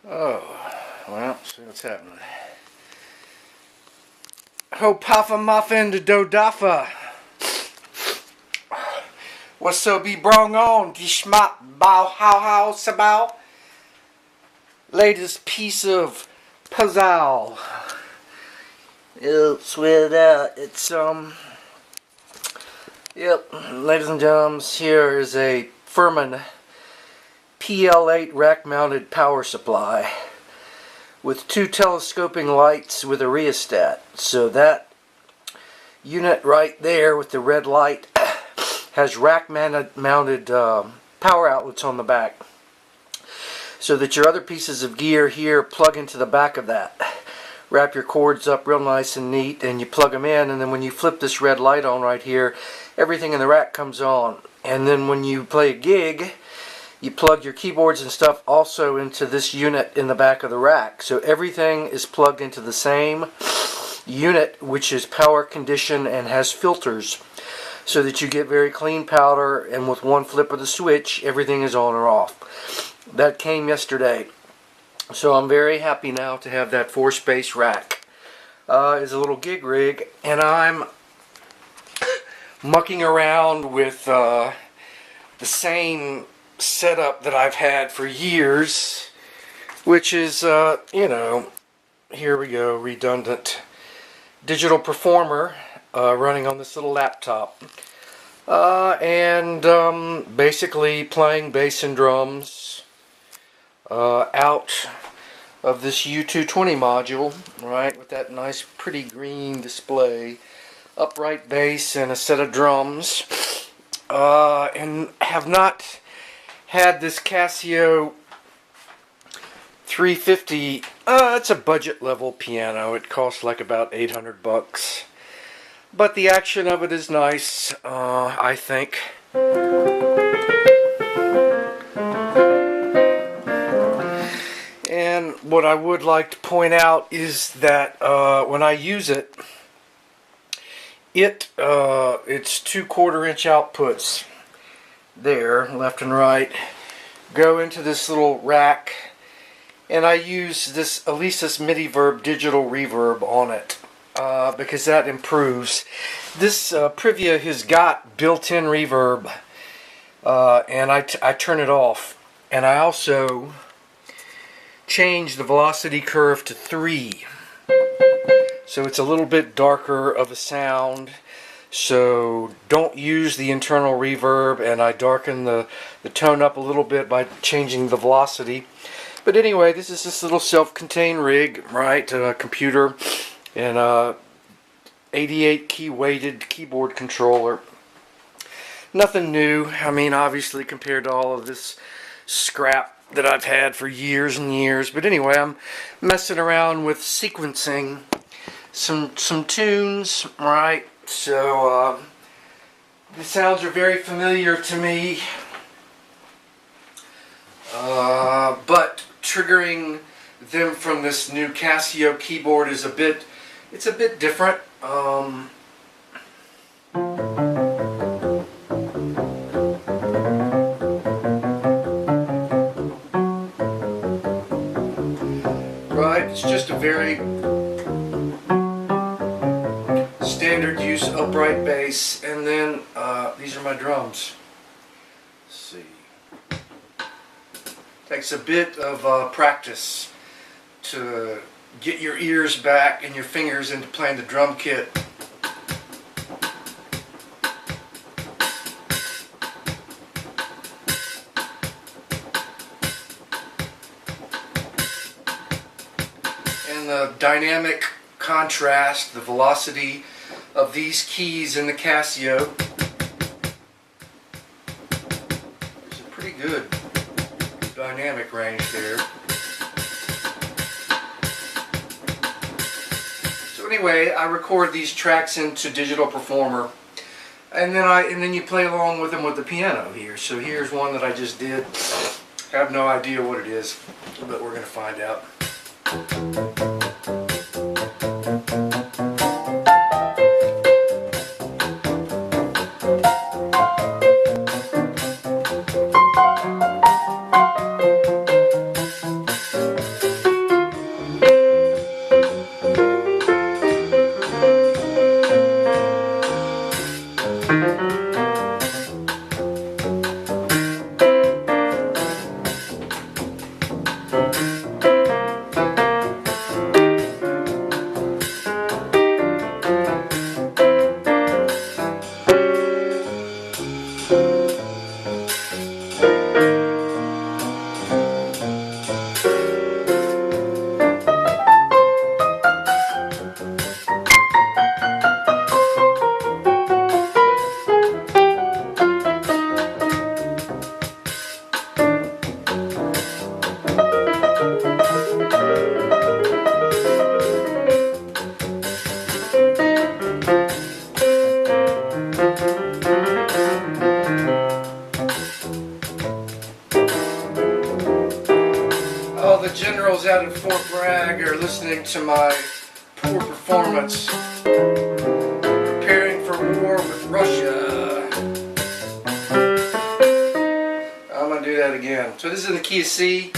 Oh, well, see what's happening. Ho paffa muffin to dodafa. What's so be brung on? Die schmat bow how sabao. Latest piece of puzzle. It's with yep, ladies and gentlemen, here is a Furman PL8 rack-mounted power supply with 2 telescoping lights with a rheostat. So that unit right there with the red light has rack-mounted power outlets on the back, so that your other pieces of gear here plug into the back of that. Wrap your cords up real nice and neat, and you plug them in, and then when you flip this red light on right here, everything in the rack comes on. And then when you play a gig, you plug your keyboards and stuff also into this unit in the back of the rack. So everything is plugged into the same unit, which is power conditioned and has filters, so that you get very clean powder, and with one flip of the switch, everything is on or off. That came yesterday. So I'm very happy now to have that 4-space rack. It's a little gig rig, and I'm mucking around with the same setup that I've had for years, which is, you know, here we go, redundant digital performer running on this little laptop. And basically playing bass and drums out of this U220 module, right, with that nice pretty green display, upright bass and a set of drums, and have not had this Casio 350. It's a budget level piano. It costs like about $800, but the action of it is nice, I think. And what I would like to point out is that when I use it, it's 2 1/4-inch outputs there, left and right, go into this little rack, and I use this Alesis MIDI-Verb digital reverb on it because that improves. This Privia has got built-in reverb, and I turn it off, and I also change the velocity curve to 3, so it's a little bit darker of a sound. So don't use the internal reverb, and I darken the tone up a little bit by changing the velocity. But anyway, this is this little self-contained rig, right? A computer and a 88 key weighted keyboard controller. Nothing new. I mean, obviously, compared to all of this scrap that I've had for years and years. But anyway, I'm messing around with sequencing some tunes, right? So the sounds are very familiar to me, but triggering them from this new Casio keyboard is a bit different. Right, it's just a very standard use upright bass, and then these are my drums. Let's see. Takes a bit of practice to get your ears back and your fingers into playing the drum kit. And the dynamic contrast, the velocity of these keys in the Casio is a pretty good dynamic range there. So anyway, I record these tracks into Digital Performer, and then you play along with them with the piano here. So here's one that I just did. I have no idea what it is, but we're going to find out. the generals out at Fort Bragg are listening to my poor performance, preparing for war with Russia. I'm going to do that again. So this is in the key of C.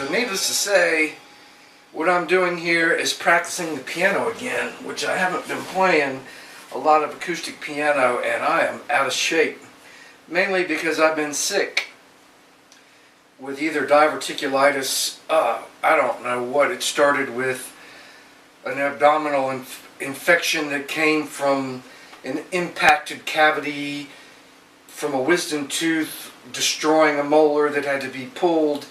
Needless to say, what I'm doing here is practicing the piano again, which I haven't been playing a lot of acoustic piano, and I am out of shape. Mainly because I've been sick with either diverticulitis, I don't know what. It started with an abdominal infection that came from an impacted cavity from a wisdom tooth destroying a molar that had to be pulled,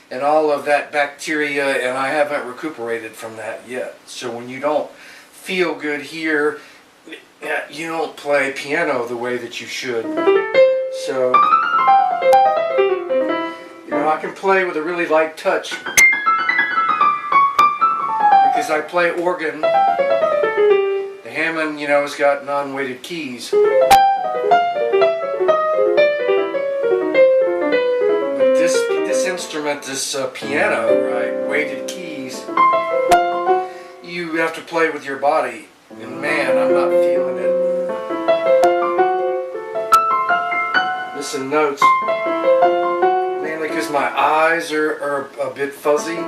and all of that bacteria, and I haven't recuperated from that yet. So when you don't feel good here, you don't play piano the way that you should. So, you know, I can play with a really light touch because I play organ. The Hammond, you know, has got non-weighted keys. This instrument, this piano, right, weighted keys, you have to play with your body, and man, I'm not feeling it. Missing notes, mainly because my eyes are a bit fuzzy.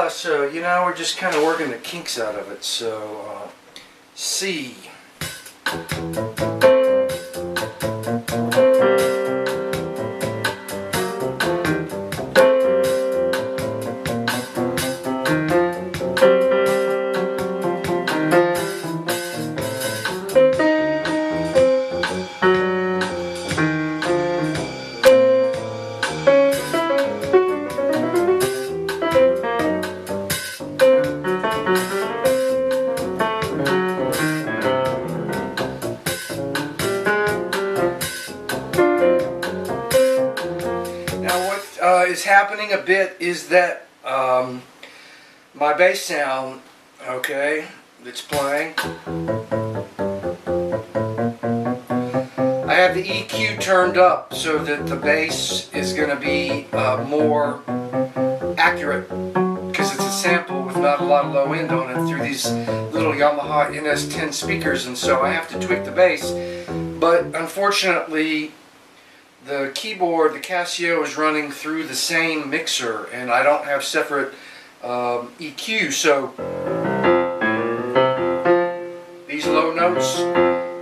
So, you know, we're just kind of working the kinks out of it. So, C. Is happening a bit is that my bass sound, okay, that's playing, I have the EQ turned up so that the bass is going to be more accurate, because it's a sample with not a lot of low end on it through these little Yamaha NS10 speakers, and so I have to tweak the bass. But unfortunately, the keyboard, the Casio, is running through the same mixer, and I don't have separate EQ, so these low notes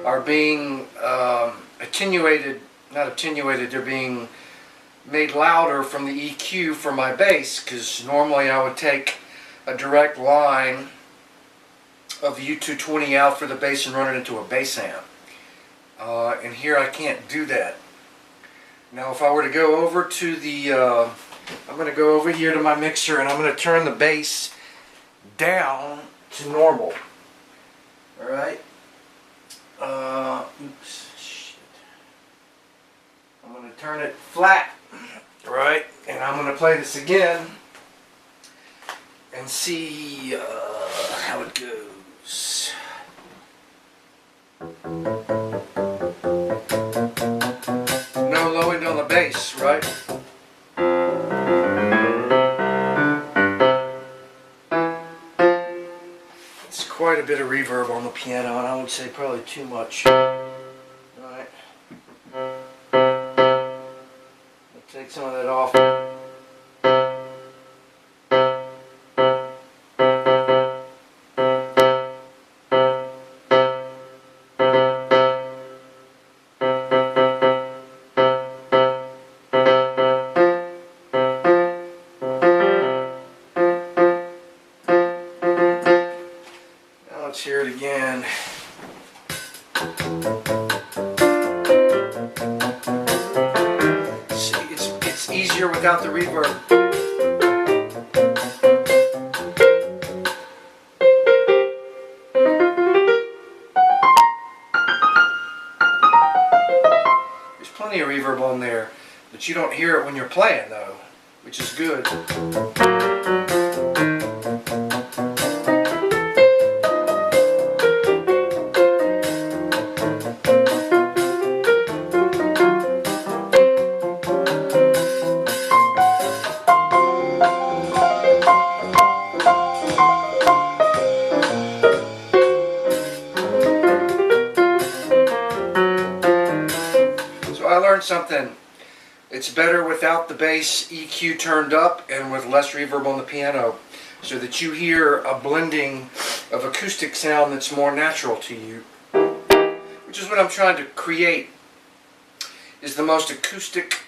are being attenuated, not attenuated, they're being made louder from the EQ for my bass, because normally I would take a direct line of the U220 out for the bass and run it into a bass amp. And here I can't do that. Now if I were to go over to the, I'm going to go over here to my mixer and I'm going to turn the bass down to normal. Alright? Oops, shit. I'm going to turn it flat. Alright? And I'm going to play this again and see how it goes. Low end on the bass, right? It's quite a bit of reverb on the piano, and I would say probably too much. Alright. I'll take some of that off. Let's hear it again. See, it's easier without the reverb. plenty of reverb on there, but you don't hear it when you're playing though, which is good. I learned something. It's better without the bass EQ turned up and with less reverb on the piano, so that you hear a blending of acoustic sound that's more natural to you. Which is what I'm trying to create, is the most acoustic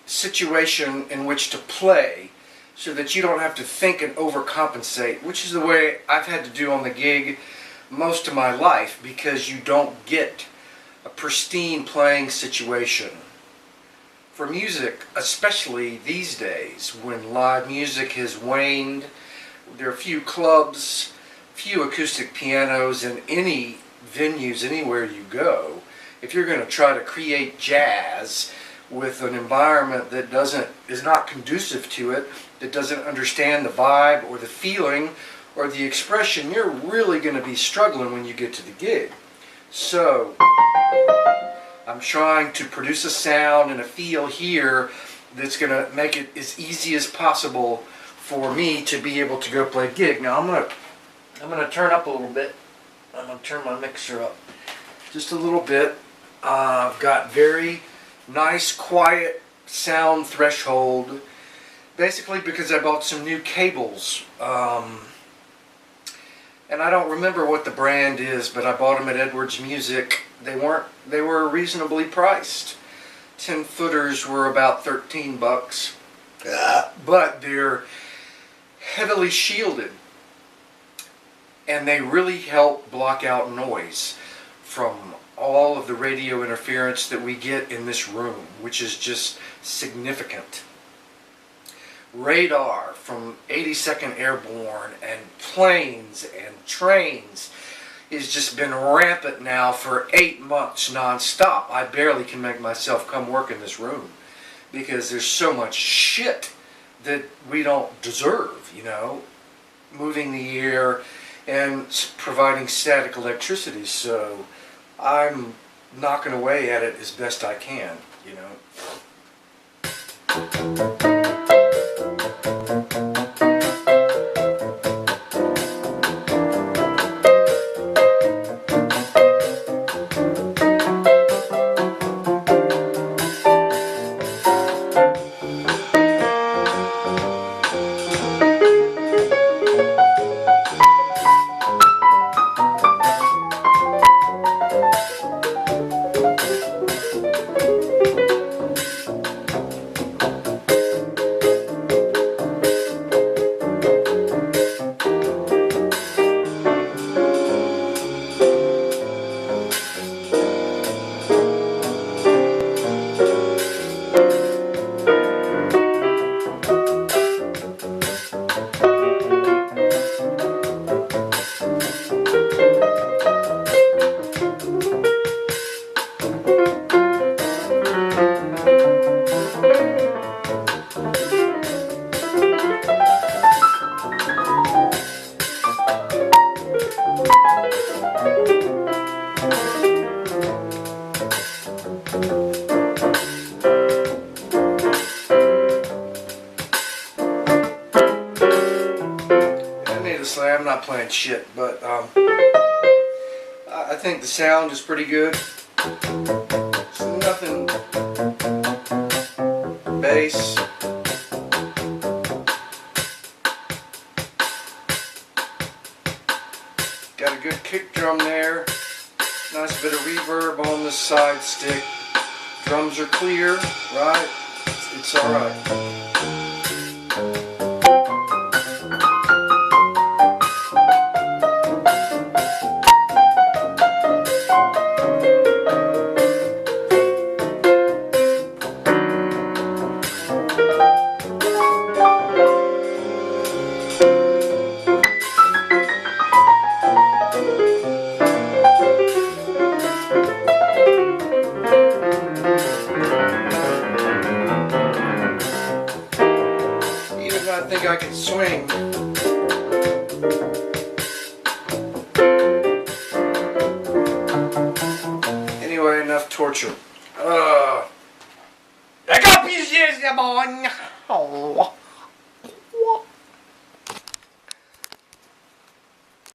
situation in which to play, so that you don't have to think and overcompensate, which is the way I've had to do on the gig most of my life, because you don't get a pristine playing situation. For music, especially these days, when live music has waned, there are few clubs, few acoustic pianos in any venues anywhere you go. If you're going to try to create jazz with an environment that is not conducive to it, that doesn't understand the vibe or the feeling or the expression, you're really going to be struggling when you get to the gig. So I'm trying to produce a sound and a feel here that's going to make it as easy as possible for me to be able to go play a gig. Now I'm going to turn up a little bit. I'm going to turn my mixer up just a little bit. I've got very nice quiet sound threshold, basically because I bought some new cables. And I don't remember what the brand is, but I bought them at Edwards Music. They were reasonably priced. 10-footers were about 13 bucks. But they're heavily shielded. And they really help block out noise from all of the radio interference that we get in this room, which is just significant. Radar from 82nd Airborne and planes and trains has just been rampant now for 8 months non-stop. I barely can make myself come work in this room because there's so much shit that we don't deserve, you know, moving the air and providing static electricity. So I'm knocking away at it as best I can, you know. I'm not playing shit, but I think the sound is pretty good. It's nothing bass. Got a good kick drum there. Nice bit of reverb on the side stick. Drums are clear, right? It's alright. I think I can swing. Anyway, enough torture. I got pieces, come on. Oh.